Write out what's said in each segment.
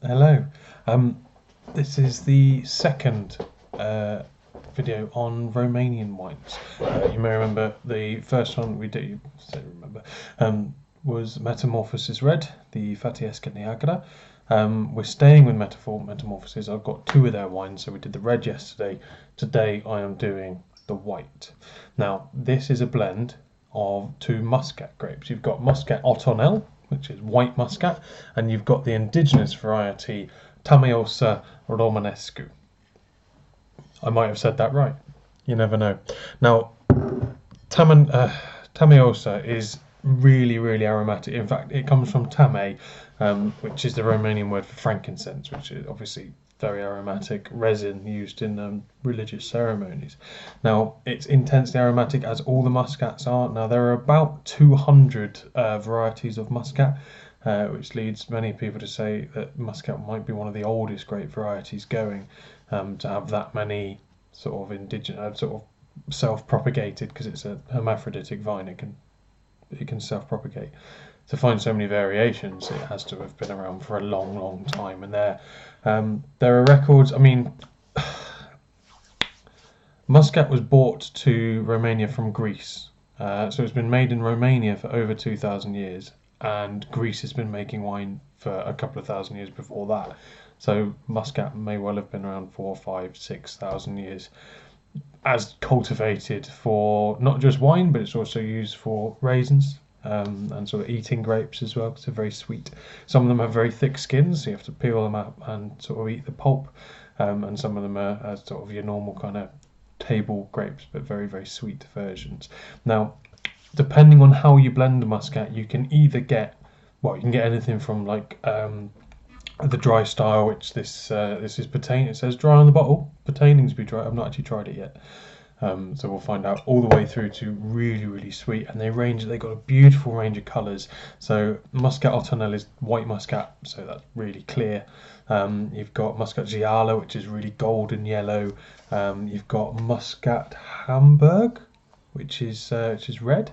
Hello. This is the second video on Romanian wines. You may remember the first one we did, was Metamorphosis Red, the Varieties Niagara. We're staying with Metamorphosis. I've got two of their wines, so we did the red yesterday. Today I am doing the white. Now, this is a blend of two Muscat grapes. You've got Muscat Ottonel, which is white Muscat, and you've got the indigenous variety Tamaioasa Romaneasca. I might have said that right. You never know. Now, Tamaioasa is really, really aromatic. In fact, it comes from tame, which is the Romanian word for frankincense, which is obviously very aromatic resin used in religious ceremonies. Now, it's intensely aromatic, as all the muscats are. Now, there are about 200 varieties of muscat, which leads many people to say that muscat might be one of the oldest grape varieties going, to have that many sort of indigenous, sort of self-propagated, because it's a hermaphroditic vine. It can self-propagate. To find so many variations, it has to have been around for a long, long time. And there are records. I mean, Muscat was brought to Romania from Greece, so it's been made in Romania for over 2,000 years, and Greece has been making wine for a couple of thousand years before that. So Muscat may well have been around 4, 5, 6,000 years, as cultivated for not just wine, but it's also used for raisins, and sort of eating grapes as well, because they're very sweet. Some of them have very thick skins, so you have to peel them up and sort of eat the pulp, and some of them are sort of your normal kind of table grapes, but very, very sweet versions. Now, depending on how you blend the muscat, you can either get, well, you can get anything from like the dry style, which this is pertain. It says dry on the bottle, pertaining to be dry. I've not actually tried it yet. So we'll find out, all the way through to really, really sweet, and they've got a beautiful range of colours. So Muscat Ottonel is white Muscat, so that's really clear. You've got Muscat Giallo, which is really golden yellow. You've got Muscat Hamburg, which is red.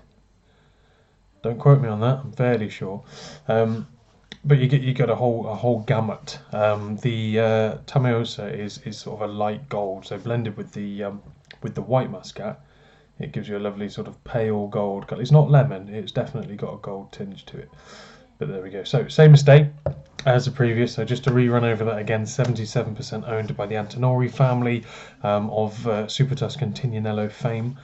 Don't quote me on that. I'm fairly sure. But you get a whole gamut. The Tamaioasa is sort of a light gold, so blended with the white muscat, it gives you a lovely sort of pale gold colour. It's not lemon, it's definitely got a gold tinge to it. But there we go. So same estate as the previous. So just to rerun over that again, 77% owned by the Antonori family, of Super Tuscan Tignanello fame.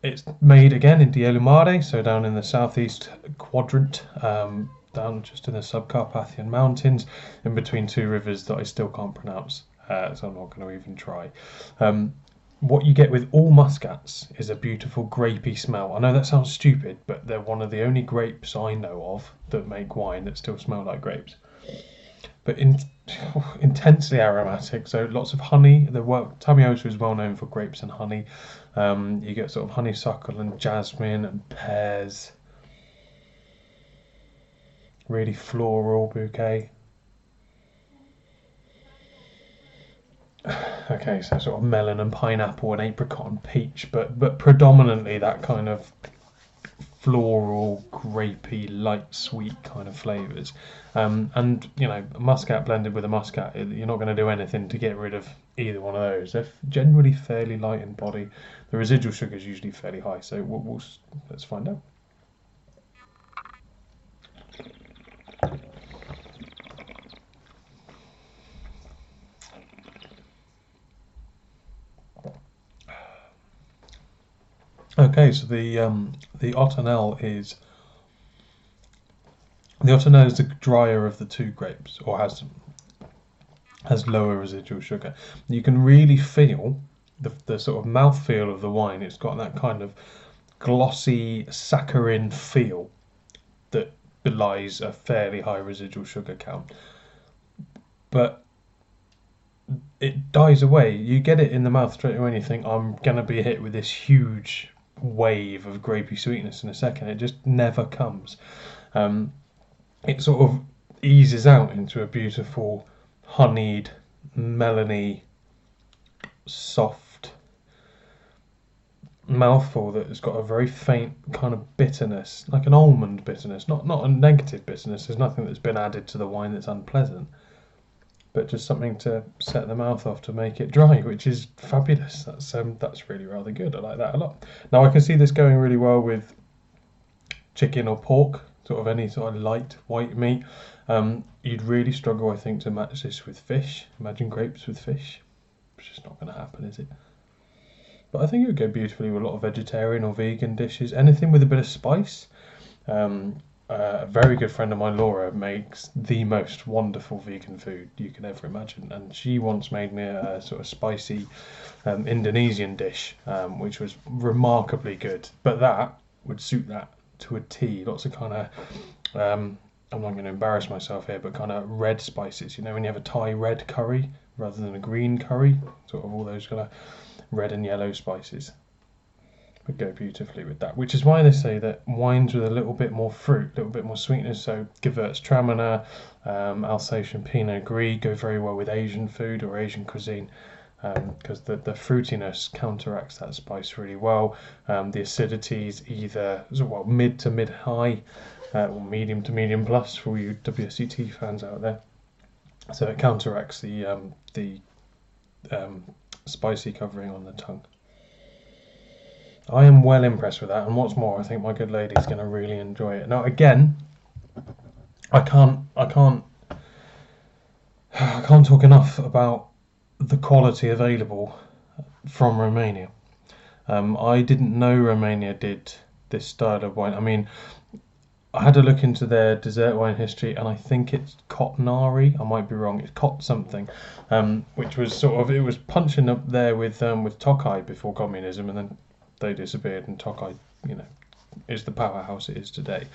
It's made again in Dielumare, so down in the southeast quadrant, down just in the Subcarpathian Mountains, in between two rivers that I still can't pronounce, so I'm not going to even try. What you get with all muscats is a beautiful grapey smell. I know that sounds stupid, but they're one of the only grapes I know of that make wine that still smell like grapes. But intensely aromatic, so lots of honey. Tamaioasa is well known for grapes and honey. You get sort of honeysuckle and jasmine and pears. Really floral bouquet. Okay, so sort of melon and pineapple and apricot and peach, but predominantly that kind of floral, grapey, light sweet kind of flavours. And you know, muscat blended with a muscat, you're not going to do anything to get rid of either one of those. They're generally fairly light in body. The residual sugar is usually fairly high, so let's find out. Okay, so the Ottonel is the drier of the two grapes, or has lower residual sugar. You can really feel the sort of mouthfeel of the wine. It's got that kind of glossy saccharine feel that belies a fairly high residual sugar count. But it dies away. You get it in the mouth straight away and you think, I'm going to be hit with this huge wave of grapey sweetness in a second. It just never comes. It sort of eases out into a beautiful honeyed, melony, soft, mouthful that has got a very faint kind of bitterness, like an almond bitterness, not a negative bitterness. There's nothing that's been added to the wine that's unpleasant, but just something to set the mouth off to make it dry, which is fabulous. That's really rather good. I like that a lot. Now I can see this going really well with chicken or pork, sort of any sort of light white meat. You'd really struggle, I think, to match this with fish. Imagine grapes with fish. It's just not going to happen, is it? But I think it would go beautifully with a lot of vegetarian or vegan dishes. Anything with a bit of spice. A very good friend of mine, Laura, makes the most wonderful vegan food you can ever imagine, and she once made me a sort of spicy Indonesian dish, which was remarkably good. But that would suit that to a T. Lots of kind of I'm not going to embarrass myself here, but kind of red spices. You know, when you have a Thai red curry rather than a green curry, sort of all those kind of red and yellow spices would go beautifully with that, which is why they say that wines with a little bit more fruit, a little bit more sweetness, so Gewürztraminer, Alsatian Pinot Gris go very well with Asian food or Asian cuisine, because the fruitiness counteracts that spice really well. The acidity is either mid to mid high, or medium to medium plus for you WSET fans out there, so it counteracts the spicy covering on the tongue. I am well impressed with that, and what's more, I think my good lady's going to really enjoy it. Now, again, I can't talk enough about the quality available from Romania. I didn't know Romania did this style of wine. I mean, I had to look into their dessert wine history, and I think it's Cotnari. I might be wrong. It's Cot something, which was sort of, it was punching up there with Tokai before communism, and then they disappeared, and Tokai, is the powerhouse it is today.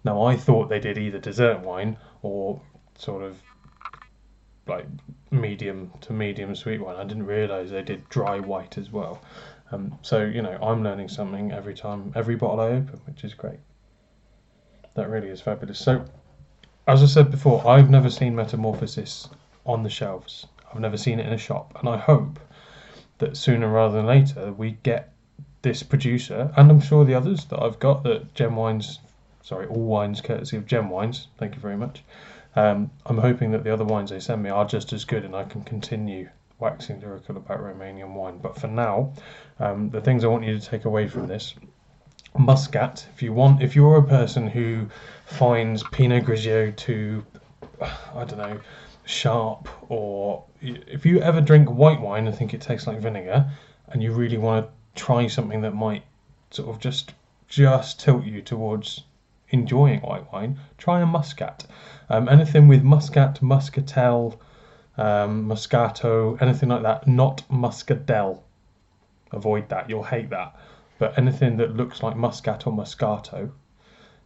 Now, I thought they did either dessert wine or sort of like medium to medium sweet wine. I didn't realise they did dry white as well. So I'm learning something every bottle I open, which is great. That really is fabulous. So, as I said before, I've never seen Metamorphosis on the shelves. I've never seen it in a shop, and I hope that sooner rather than later we get this producer, and I'm sure the others that I've got, that Gem Wines, all wines courtesy of Gem Wines, thank you very much. I'm hoping that the other wines they send me are just as good, and I can continue waxing lyrical about Romanian wine. But for now, the things I want you to take away from this: Muscat. If you're a person who finds Pinot Grigio too, I don't know, sharp, or if you ever drink white wine and think it tastes like vinegar, and you really want to try something that might sort of just tilt you towards enjoying white wine, try a Muscat. Anything with Muscat, Muscatel, Moscato, anything like that, not Muscadel. Avoid that, you'll hate that. But anything that looks like Muscat or Moscato,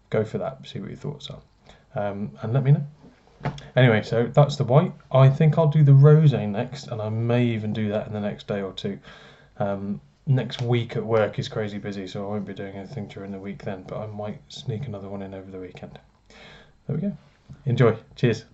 go for that, see what your thoughts are. And let me know. Anyway, so that's the white. I think I'll do the rosé next, and I may even do that in the next day or two. Next week at work is crazy busy, so I won't be doing anything during the week then, but I might sneak another one in over the weekend. There we go. Enjoy. Cheers.